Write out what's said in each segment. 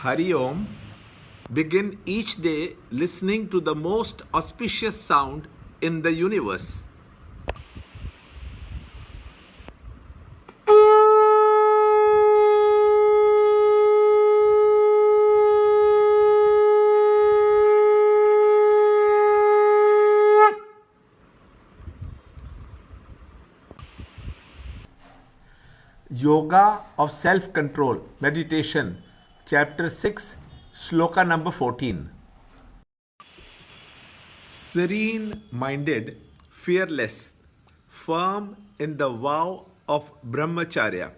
Hari Om. Begin each day listening to the most auspicious sound in the universe. Yoga of Self-Control, Meditation, Chapter 6, Shloka number 14. Serene-minded, fearless, firm in the vow of Brahmacharya,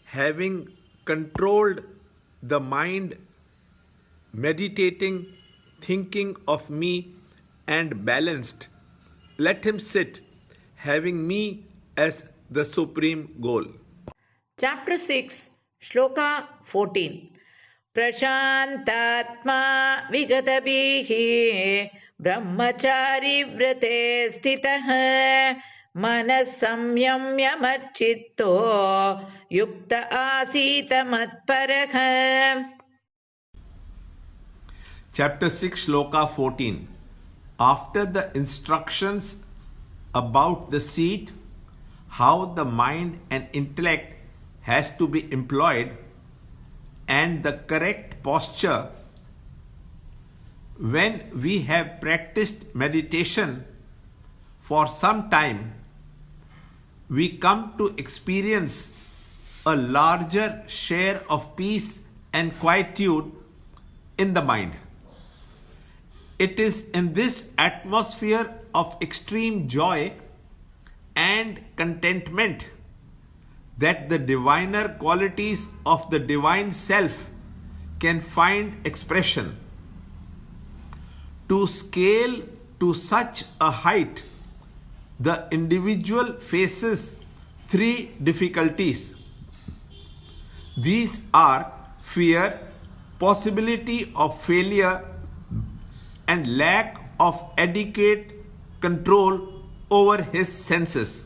having controlled the mind, meditating, thinking of me and balanced, let him sit, having me as the supreme goal. Chapter 6, Shloka 14. Prashantatma vigatabhihi brahmachari vrate stitah manas samyamya machitto yukta asita matparah. Chapter 6, Shloka 14. After the instructions about the seat, how the mind and intellect has to be employed, and the correct posture, when we have practiced meditation for some time, we come to experience a larger share of peace and quietude in the mind. It is in this atmosphere of extreme joy and contentment that the diviner qualities of the divine self can find expression. To scale to such a height, the individual faces three difficulties. These are fear, possibility of failure, and lack of adequate control over his senses.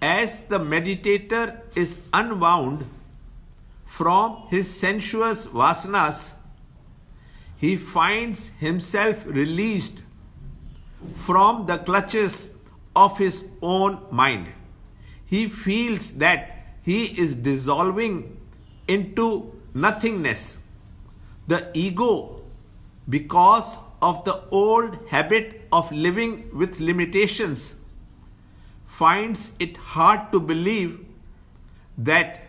As the meditator is unwound from his sensuous vasanas, he finds himself released from the clutches of his own mind. He feels that he is dissolving into nothingness. The ego, because of the old habit of living with limitations, finds it hard to believe that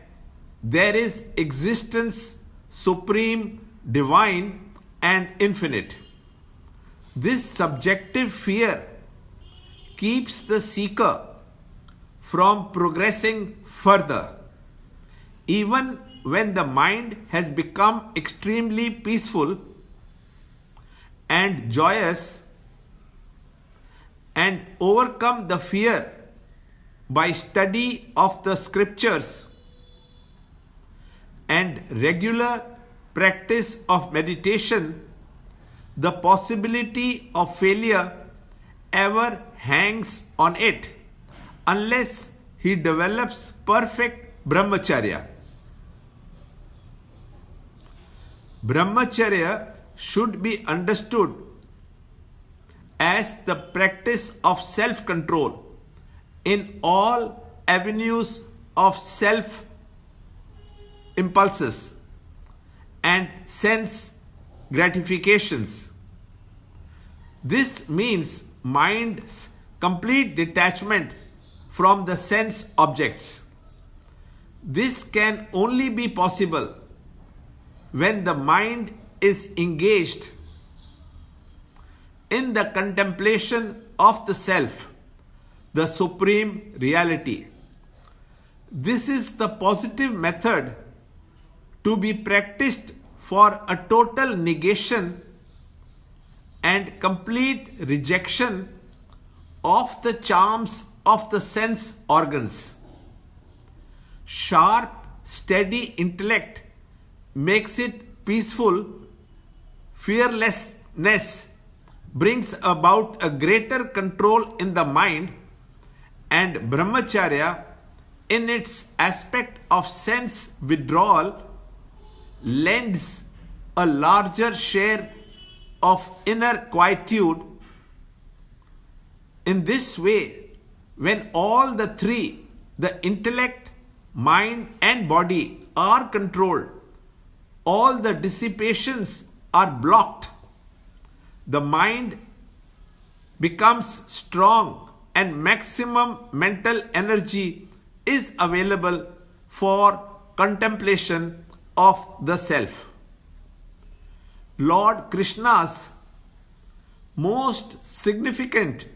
there is existence supreme, divine, and infinite. This subjective fear keeps the seeker from progressing further. Even when the mind has become extremely peaceful and joyous, and overcome the fear by study of the scriptures and regular practice of meditation, the possibility of failure ever hangs on it unless he develops perfect brahmacharya. Brahmacharya should be understood as the practice of self-control in all avenues of self impulses and sense gratifications. This means mind's complete detachment from the sense objects. This can only be possible when the mind is engaged in the contemplation of the self, the supreme reality. This is the positive method to be practiced for a total negation and complete rejection of the charms of the sense organs. Sharp, steady intellect makes it peaceful. Fearlessness brings about a greater control in the mind, and brahmacharya, in its aspect of sense withdrawal, lends a larger share of inner quietude. In this way, when all the three, the intellect, mind and body, are controlled, all the dissipations are blocked, the mind becomes strong and maximum mental energy is available for contemplation of the self. Lord Krishna's most significant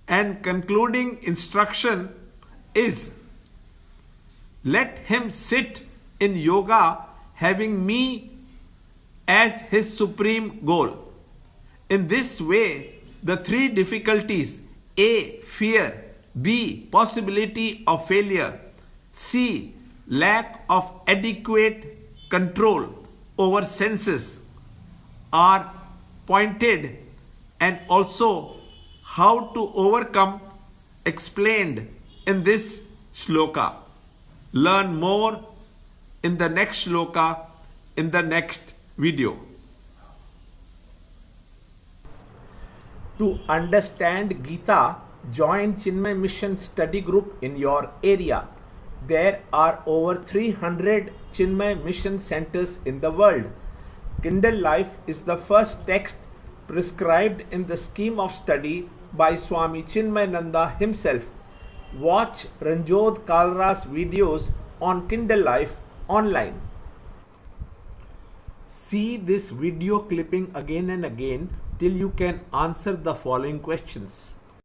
and concluding instruction is, let him sit in yoga having me as his supreme goal. In this way, the three difficulties, A. Fear, B. Possibility of failure, C. Lack of adequate control over senses, are pointed, and also how to overcome explained in this shloka. Learn more in the next shloka in the next video. To understand Gita, join Chinmaya Mission study group in your area. There are over 300 Chinmaya Mission centers in the world. Kindle Life is the first text prescribed in the scheme of study by Swami Chinmayananda himself. Watch Ranjod Kalra's videos on Kindle Life online. See this video clipping again and again till you can answer the following questions.